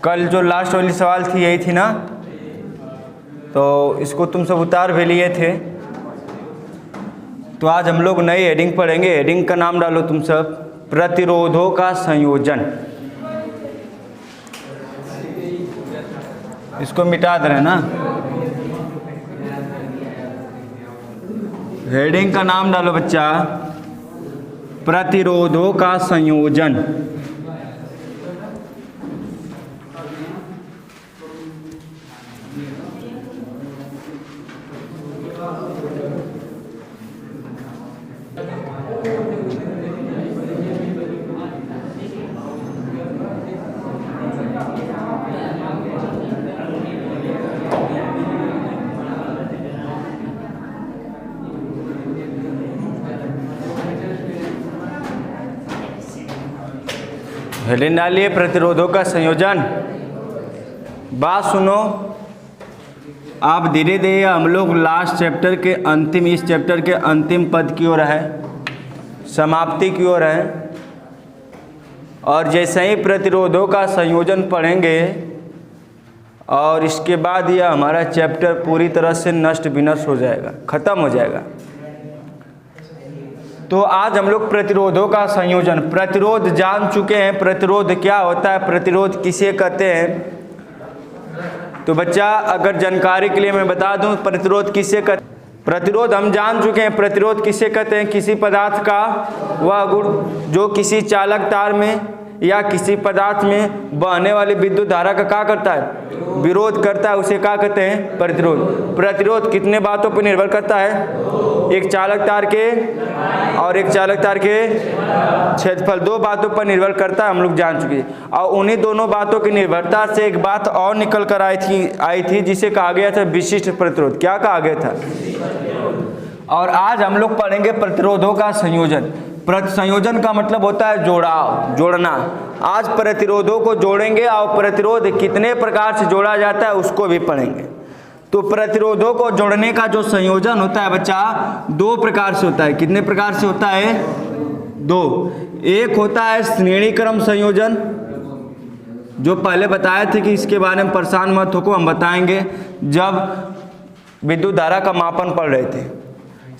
कल जो लास्ट वाली सवाल थी यही थी ना, तो इसको तुम सब उतार भी लिए थे। तो आज हम लोग नई हेडिंग पढ़ेंगे। हेडिंग का नाम डालो तुम सब, प्रतिरोधों का संयोजन। इसको मिटा दे रहे हैं ना। हेडिंग का नाम डालो बच्चा, प्रतिरोधों का संयोजन। हेडिंग डालिए, प्रतिरोधों का संयोजन। बात सुनो, आप धीरे धीरे हम लोग लास्ट चैप्टर के अंतिम, इस चैप्टर के अंतिम पद की ओर है, समाप्ति की ओर है। और जैसे ही प्रतिरोधों का संयोजन पढ़ेंगे और इसके बाद यह हमारा चैप्टर पूरी तरह से नष्ट विनष्ट हो जाएगा, खत्म हो जाएगा। तो आज हम लोग प्रतिरोधों का संयोजन, प्रतिरोध जान चुके हैं। प्रतिरोध क्या होता है, प्रतिरोध किसे कहते हैं। तो बच्चा अगर जानकारी के लिए मैं बता दूं, प्रतिरोध किसे कहते हैं। प्रतिरोध हम जान चुके हैं। प्रतिरोध किसे कहते हैं, किसी पदार्थ का वह गुण जो किसी चालक तार में या किसी पदार्थ में बहने वाली विद्युत धारा का क्या करता है, विरोध करता है, उसे क्या कहते हैं, प्रतिरोध। प्रतिरोध कितने बातों पर निर्भर करता है, एक चालक तार के और एक चालक तार के क्षेत्रफल, दो बातों पर निर्भर करता है, हम लोग जान चुके हैं। और उन्हीं दोनों बातों की निर्भरता से एक बात और निकल कर आई थी जिसे कहा गया था विशिष्ट प्रतिरोध। क्या कहा गया था। और आज हम लोग पढ़ेंगे प्रतिरोधों का संयोजन। संयोजन का मतलब होता है जोड़ाव, जोड़ना। आज प्रतिरोधों को जोड़ेंगे और प्रतिरोध कितने प्रकार से जोड़ा जाता है उसको भी पढ़ेंगे। तो प्रतिरोधों को जोड़ने का जो संयोजन होता है बच्चा, दो प्रकार से होता है। कितने प्रकार से होता है, दो। एक होता है श्रेणी क्रम संयोजन, जो पहले बताए थे कि इसके बारे में परेशान मत हो, हम बताएंगे जब विद्युत धारा का मापन पढ़ रहे थे।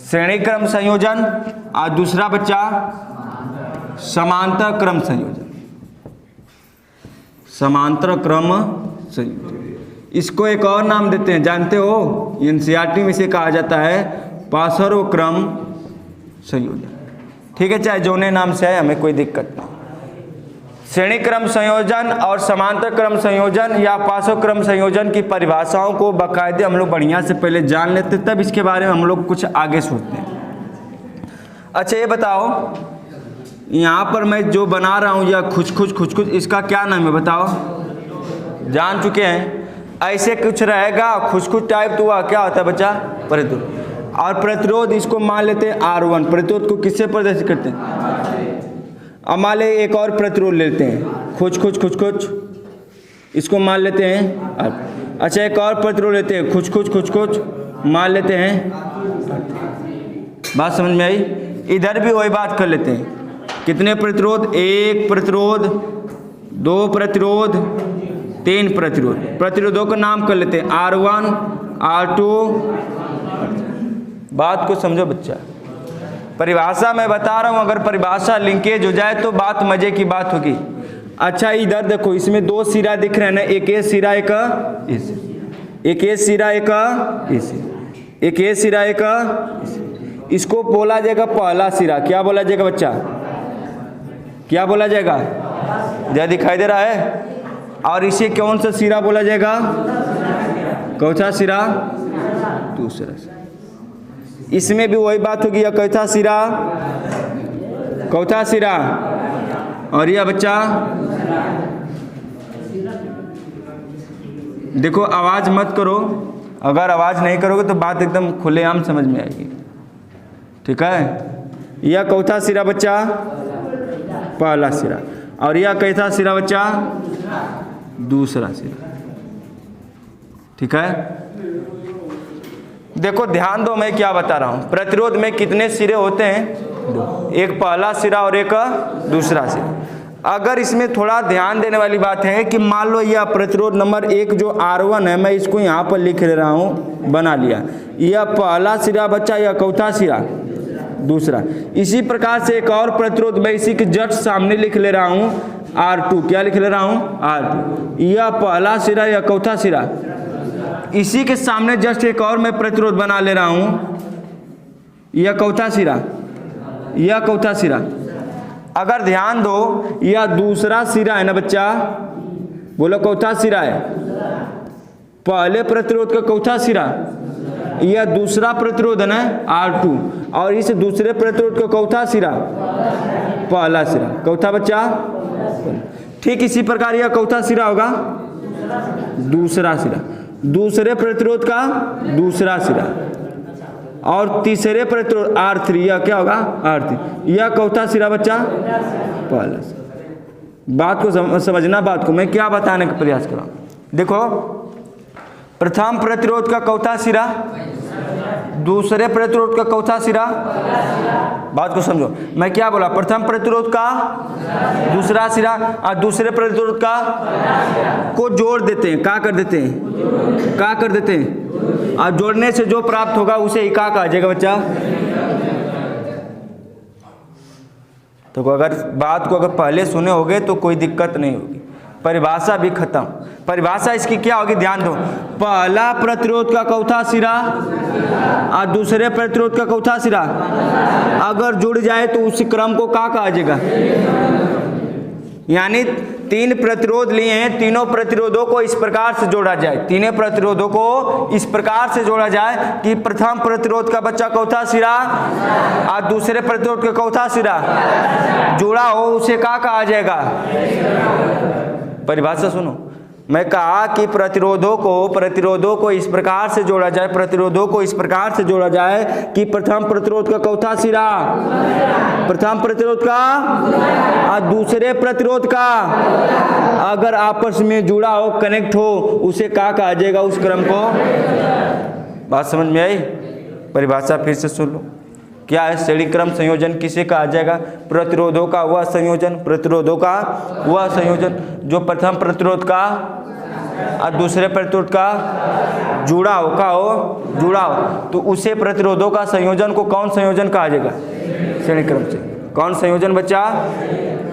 श्रेणी क्रम संयोजन। और दूसरा बच्चा समांतर क्रम संयोजन, समांतर क्रम संयोजन। इसको एक और नाम देते हैं, जानते हो, एनसीईआरटी में से कहा जाता है पासरो क्रम संयोजन। ठीक है, चाहे जोने नाम से है, हमें कोई दिक्कत नहीं। श्रेणी क्रम संयोजन और समांतर क्रम संयोजन या पासो क्रम संयोजन की परिभाषाओं को बाकायदे हम लोग बढ़िया से पहले जान लेते, तब इसके बारे में हम लोग कुछ आगे सोचते हैं। अच्छा ये बताओ, यहाँ पर मैं जो बना रहा हूँ या खुच, इसका क्या नाम है बताओ। जान चुके हैं, ऐसे कुछ रहेगा खुच टाइप, तो वह क्या होता है बच्चा, प्रतिरोध। और प्रतिरोध इसको मान लेते हैं R1। प्रतिरोध को किससे प्रदर्शित करते हैं। अब मान ले एक और प्रतिरोध लेते हैं, खुच, इसको मान लेते हैं। अच्छा एक और प्रतिरोध लेते हैं, खुच, मान लेते हैं। बात समझ में आई। इधर भी वही बात कर लेते हैं। कितने प्रतिरोध, एक प्रतिरोध, दो प्रतिरोध, तीन प्रतिरोध। प्रतिरोधों का नाम कर लेते हैं R1, R2। बात को समझो बच्चा, परिभाषा मैं बता रहा हूं, अगर परिभाषा लिंकेज हो जाए तो बात मजे की बात होगी। अच्छा इधर देखो, इसमें दो सिरा दिख रहे हैं ना, एक ए सिरा एक ऐसे, एक ए सिरा एक ऐसे, एक ए सिरा एक ऐसे। इसको बोला जाएगा पहला सिरा। क्या बोला जाएगा बच्चा, क्या बोला जाएगा, क्या दिखाई दे रहा है। और इसे कौन सा सिरा बोला जाएगा, कौन सा सिरा, दूसरा सिरा। इसमें भी वही बात होगी, चौथा सिरा, चौथा सिरा। और यह बच्चा देखो, आवाज मत करो, अगर आवाज नहीं करोगे तो बात एकदम खुलेआम समझ में आएगी। ठीक है, यह चौथा सिरा बच्चा, पहला सिरा। और यह कैसा सिरा बच्चा, दूसरा सिरा। ठीक है, देखो ध्यान दो, मैं क्या बता रहा हूँ। प्रतिरोध में कितने सिरे होते हैं, दो। एक पहला सिरा और एक दूसरा सिरा। अगर इसमें थोड़ा ध्यान देने वाली बात है कि मान लो यह प्रतिरोध नंबर 1 जो R1 है, मैं इसको यहाँ पर लिख ले रहा हूँ, बना लिया। यह पहला सिरा बच्चा, यह चौथा सिरा दूसरा। इसी प्रकार से एक और प्रतिरोध मैं इसी के जस्ट सामने लिख ले रहा हूँ R2। क्या लिख ले रहा हूँ? R2। यह पहला सिरा, यह चौथा सिरा। इसी के सामने जस्ट एक और मैं प्रतिरोध बना ले रहा हूँ, यह चौथा सिरा, यह चौथा सिरा। अगर ध्यान दो, यह दूसरा सिरा है ना बच्चा, बोलो चौथा सिरा है। पहले प्रतिरोध का चौथा सिरा, यह दूसरा प्रतिरोध है ना R2, और इस दूसरे प्रतिरोध का चौथा सिरा पहला सिरा। चौथा बच्चा, ठीक इसी प्रकार यह चौथा सिरा होगा दूसरा सिरा, दूसरे प्रतिरोध का दूसरा सिरा, और तीसरे प्रतिरोध R3, यह क्या होगा? R3। यह चौथा सिरा बच्चा पहला सिरा। बात को समझना, बात को मैं क्या बताने का प्रयास कर रहा हूँ। देखो, प्रथम प्रतिरोध का चौथा सिरा, दूसरे प्रतिरोध का चौथा सिरा। बात को समझो, मैं क्या बोला? प्रथम प्रतिरोध का दूसरा सिरा और दूसरे प्रतिरोध का को जोड़ देते हैं। क्या कर देते हैं? क्या कर देते हैं? और जोड़ने से जो प्राप्त होगा उसे ही क्या कहा जाएगा बच्चा? तो अगर बात को अगर पहले सुने होगे तो कोई दिक्कत नहीं होगी। परिभाषा भी खत्म। परिभाषा इसकी क्या होगी? ध्यान दो, पहला प्रतिरोध का चौथा सिरा और दूसरे प्रतिरोध का चौथा सिरा अगर जुड़ जाए तो उस क्रम को क्या कहा जाएगा? यानी 3 प्रतिरोध लिए हैं, तीनों प्रतिरोधों को इस प्रकार से जोड़ा जाए, तीनों प्रतिरोधों को इस प्रकार से जोड़ा जाए कि प्रथम प्रतिरोध का बच्चा चौथा सिरा और दूसरे प्रतिरोध का चौथा सिरा जुड़ा हो, उसे क्या कहा जाएगा? परिभाषा सुनो, मैं कहा कि प्रतिरोधों को इस प्रकार से जोड़ा जाए, प्रतिरोधों को इस प्रकार से जोड़ा जाए कि प्रथम प्रतिरोध का चौथा सिरा प्रथम प्रतिरोध का और दूसरे प्रतिरोध का अगर आपस में जुड़ा हो, कनेक्ट हो, उसे क्या कहा जाएगा? उस क्रम को। बात समझ में आई? परिभाषा फिर से सुन लो, क्या है? श्रेणी क्रम संयोजन किसे कहा जाएगा? प्रतिरोधों का वह संयोजन, प्रतिरोधों का वह संयोजन जो प्रथम प्रतिरोध का और दूसरे प्रतिरोध का जुड़ा हो, का हो जुड़ा हो, तो उसे प्रतिरोधों का संयोजन को कौन संयोजन कहा जाएगा? श्रेणी क्रम से। कौन संयोजन बच्चा?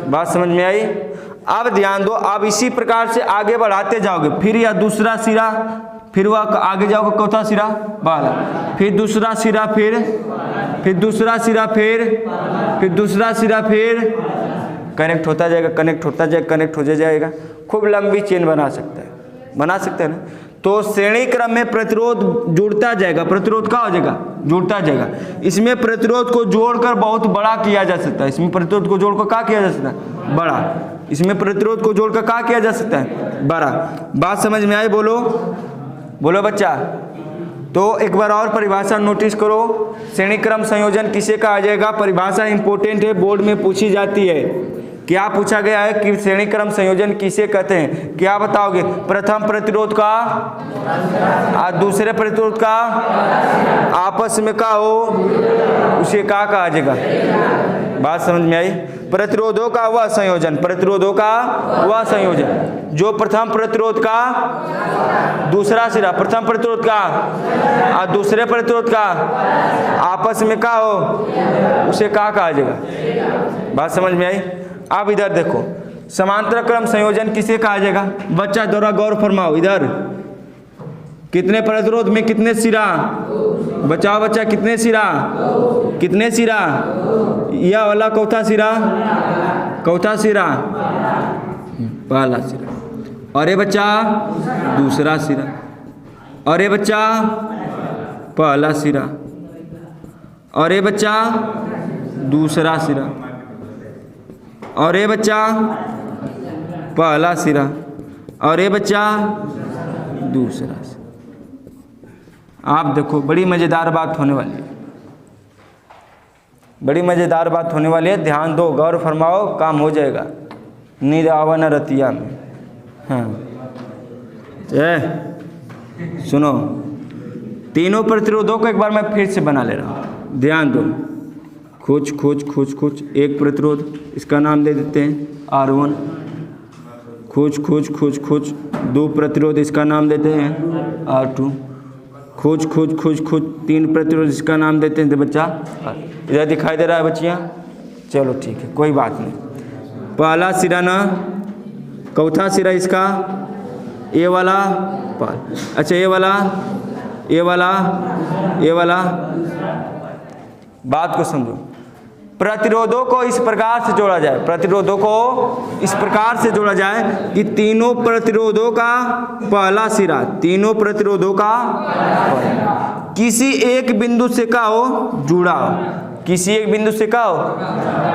बात समझ में आई? अब ध्यान दो, अब इसी प्रकार से आगे बढ़ाते जाओगे, फिर यह दूसरा सिरा, फिर वह आगे जाओगे चौथा सिरा वाला, फिर दूसरा सिरा, फिर दूसरा सिरा, फिर दूसरा सिरा, फिर कनेक्ट होता जाएगा, कनेक्ट होता जाएगा, कनेक्ट हो जाएगा। खूब लंबी चेन बना सकता है ना। तो श्रेणी क्रम में प्रतिरोध जुड़ता जाएगा, प्रतिरोध क्या हो जाएगा? जुड़ता जाएगा। इसमें प्रतिरोध को जोड़कर बहुत बड़ा किया जा सकता है, इसमें प्रतिरोध को जोड़कर क्या किया जा सकता है? बड़ा। इसमें प्रतिरोध को जोड़कर क्या किया जा सकता है? बड़ा। बात समझ में आई? बोलो बोलो बच्चा। तो एक बार और परिभाषा नोटिस करो, श्रेणी क्रम संयोजन किसे कहा जाएगा? परिभाषा इंपॉर्टेंट है, बोर्ड में पूछी जाती है। क्या पूछा गया है कि श्रेणी क्रम संयोजन किसे कहते हैं? क्या बताओगे? प्रथम प्रतिरोध का और दूसरे प्रतिरोध का आपस में का हो, उसे क्या कहा जाएगा? बात समझ में आई? प्रतिरोधों का वह संयोजन, प्रतिरोधों का वह संयोजन जो प्रथम प्रतिरोध का दूसरा सिरा, प्रथम प्रतिरोध का और दूसरे प्रतिरोध का आपस में का हो, उसे क्या कहा जाएगा? बात समझ में आई? अब इधर देखो, समांतर क्रम संयोजन किसे कहा जाएगा? बच्चा द्वारा गौर फरमाओ। इधर कितने प्रतिरोध में कितने सिरा? बचाओ बच्चा, कितने सिरा? कितने सिरा? यह वाला चौथा सिरा, चौथा सिरा पहला सिरा, और ये बच्चा दूसरा सिरा, और ये बच्चा पहला सिरा, और ये बच्चा दूसरा सिरा, और ये बच्चा पहला सिरा, और ये बच्चा दूसरा सिरा। आप देखो, बड़ी मज़ेदार बात होने वाली है, बड़ी मज़ेदार बात होने वाली है। ध्यान दो, गौर फरमाओ, काम हो जाएगा। नींद आवा न रतिया में। हाँ, सुनो, तीनों प्रतिरोधों को एक बार मैं फिर से बना ले रहा हूँ। ध्यान दो, खोज खोज खोज खोज। एक प्रतिरोध, इसका नाम दे देते हैं R1। खोज दो प्रतिरोध, इसका नाम देते हैं R2। खोज 3 प्रतिरोध, इसका नाम देते हैं बच्चा। इधर दिखाई दे रहा है बच्चियाँ? चलो ठीक है, कोई बात नहीं। पहला सिरा ना, चौथा सिरा इसका ये वाला, अच्छा ये वाला। बात को समझो, प्रतिरोधों को इस प्रकार से जोड़ा जाए, कि तीनों प्रतिरोधों का पहला सिरा, किसी एक बिंदु से का हो जुड़ा हो,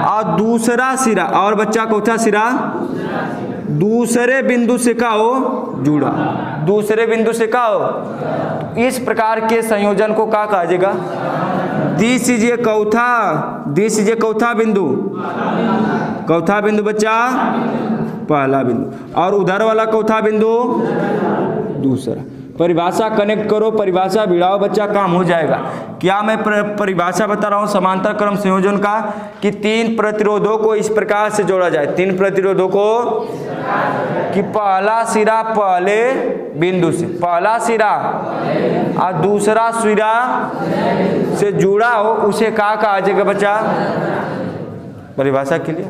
और दूसरा सिरा, और बच्चा चौथा सिरा दूसरे बिंदु से का हो जुड़ा, इस प्रकार के संयोजन को क्या कहा जाएगा? दिस इज ए चौथा बिंदु, बच्चा पहला बिंदु, और उधर वाला चौथा बिंदु दूसरा। परिभाषा कनेक्ट करो, परिभाषा भिड़ाओ बच्चा, काम हो जाएगा। क्या मैं परिभाषा बता रहा हूँ समांतर क्रम संयोजन का, कि 3 प्रतिरोधों को इस प्रकार से जोड़ा जाए, 3 प्रतिरोधों को, कि पहला सिरा पहले बिंदु से, और दूसरा सिरा से जुड़ा हो, उसे क्या कहा जाएगा बच्चा? परिभाषा के लिए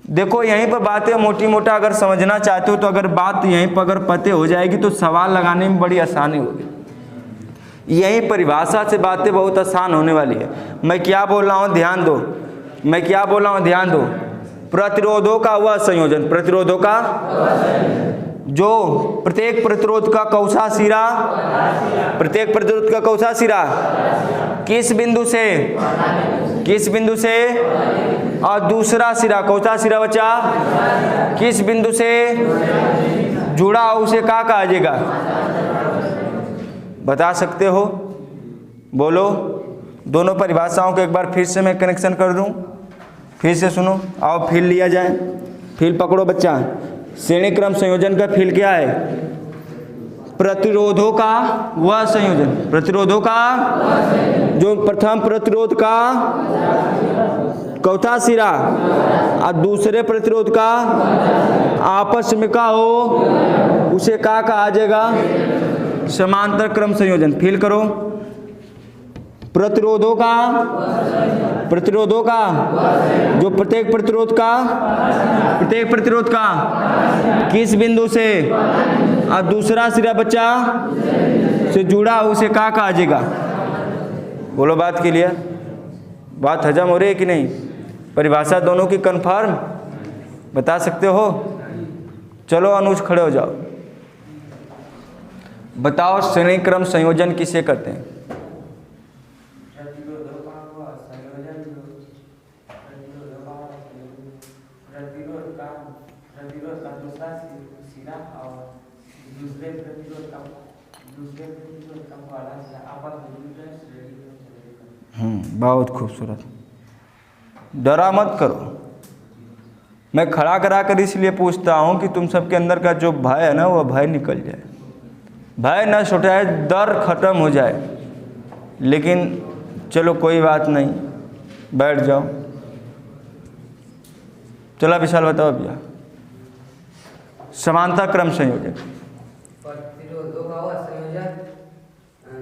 देखो, यहीं पर बातें मोटी मोटा अगर समझना चाहते हो तो अगर बात यहीं पर अगर पते हो जाएगी तो सवाल लगाने में बड़ी आसानी होगी। यही परिभाषा से बातें बहुत आसान होने वाली है। मैं क्या बोल रहा हूँ ध्यान दो, प्रतिरोधों का वह संयोजन, जो प्रत्येक प्रतिरोध का कौसा सिरा, किस बिंदु से, और दूसरा सिरा कौसा सिरा बच्चा, किस बिंदु से जुड़ा हो, उसे क्या कहा जाएगा? बता सकते हो? बोलो। दोनों परिभाषाओं को एक बार फिर से मैं कनेक्शन कर दूं, फिर से सुनो, आओ फील लिया जाए। फील पकड़ो बच्चा। श्रेणी क्रम संयोजन का फील क्या है? प्रतिरोधों का वह संयोजन, जो प्रथम प्रतिरोध का चौथा सिरा और दूसरे प्रतिरोध का आपस में का हो, उसे क्या कहा जाएगा? समांतर क्रम संयोजन। फील करो। प्रतिरोधों का जो प्रत्येक प्रतिरोध का किस बिंदु से और दूसरा सिरा बच्चा से जुड़ा, उसे क्या कहा जाएगा? बोलो बात के लिए, बात हजम हो रही है कि नहीं? परिभाषा दोनों की कंफर्म बता सकते हो? चलो अनुज खड़े हो जाओ, बताओ श्रेणी क्रम संयोजन किसे कहते हैं? बहुत खूबसूरत। डरा मत करो। मैं खड़ा करा कर इसलिए पूछता हूँ कि तुम सबके अंदर का जो भय है ना, वो भय निकल जाए, भय न छुटाए, डर खत्म हो जाए। लेकिन चलो कोई बात नहीं, बैठ जाओ। चला विशाल बताओ भैया। समांतर क्रम संयोजन। प्रतिरोधों का वह संयोजन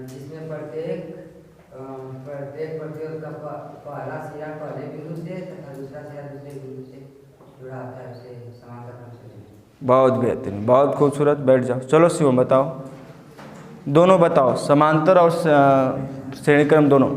जिसमें प्रत्येक प्रतिरोध का पहला सिरा पहले बिंदु से तथा दूसरा सिरा दूसरे बिंदु से जुड़ा होता है, उसे समांतर क्रम संयोजन। बहुत बेहतरीन, बहुत खूबसूरत। बैठ जाओ। चलो शिवम बताओ, दोनों बताओ, समांतर और श्रेणी क्रम दोनों।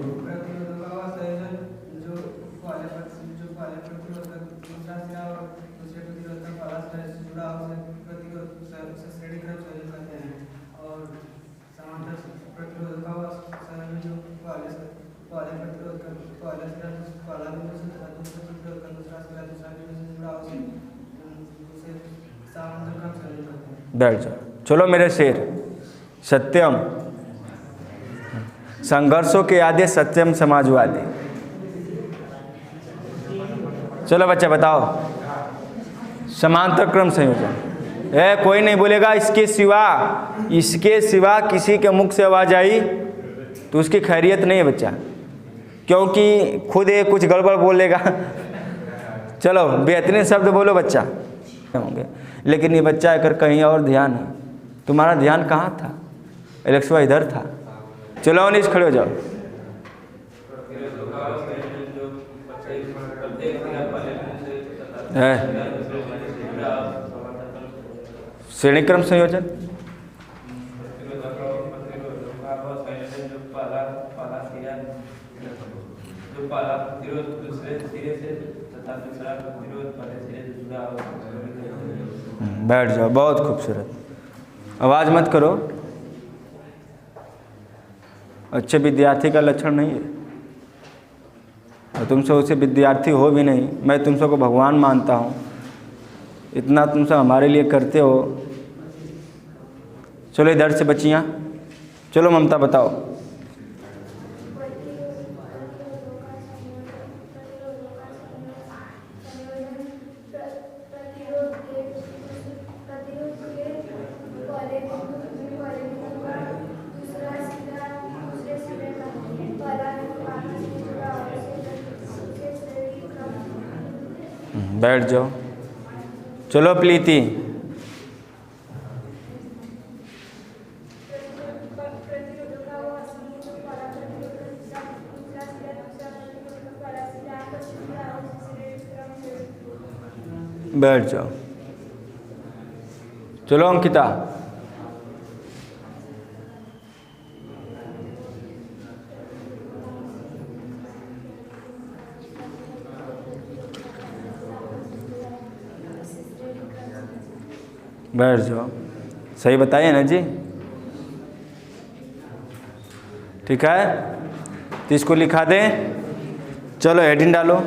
बैठ जाओ। चलो मेरे शेर। सत्यम संघर्षों के आदि सत्यम समाजवादी। चलो बच्चा बताओ समांतर क्रम संयोजन। कोई नहीं बोलेगा इसके सिवा किसी के मुख से आवाज आई तो उसकी खैरियत नहीं है बच्चा, क्योंकि खुद ये कुछ गड़बड़ बोलेगा चलो बेहतरीन शब्द बोलो बच्चा होंगे। लेकिन ये बच्चा अगर कहीं और ध्यान है, तुम्हारा ध्यान कहाँ था? एलेक्सवा इधर था। चलो अनीश खड़े हो जाओ। है श्रेणी क्रम संयोजन, बैठ जाओ, बहुत खूबसूरत। आवाज़ मत करो, अच्छे विद्यार्थी का लक्षण नहीं है। और तुमसे उसे विद्यार्थी हो भी नहीं, मैं तुमसे को भगवान मानता हूँ, इतना तुमसे हमारे लिए करते हो। चलो इधर से बच्चियाँ, चलो ममता बताओ। बैठ जाओ। चलो प्रीति, बैठ जाओ। चलो अंकिता, बैठ जाओ। सही बताइए ना जी, ठीक है? तो इसको लिखा दें। चलो हेडिंग डालो।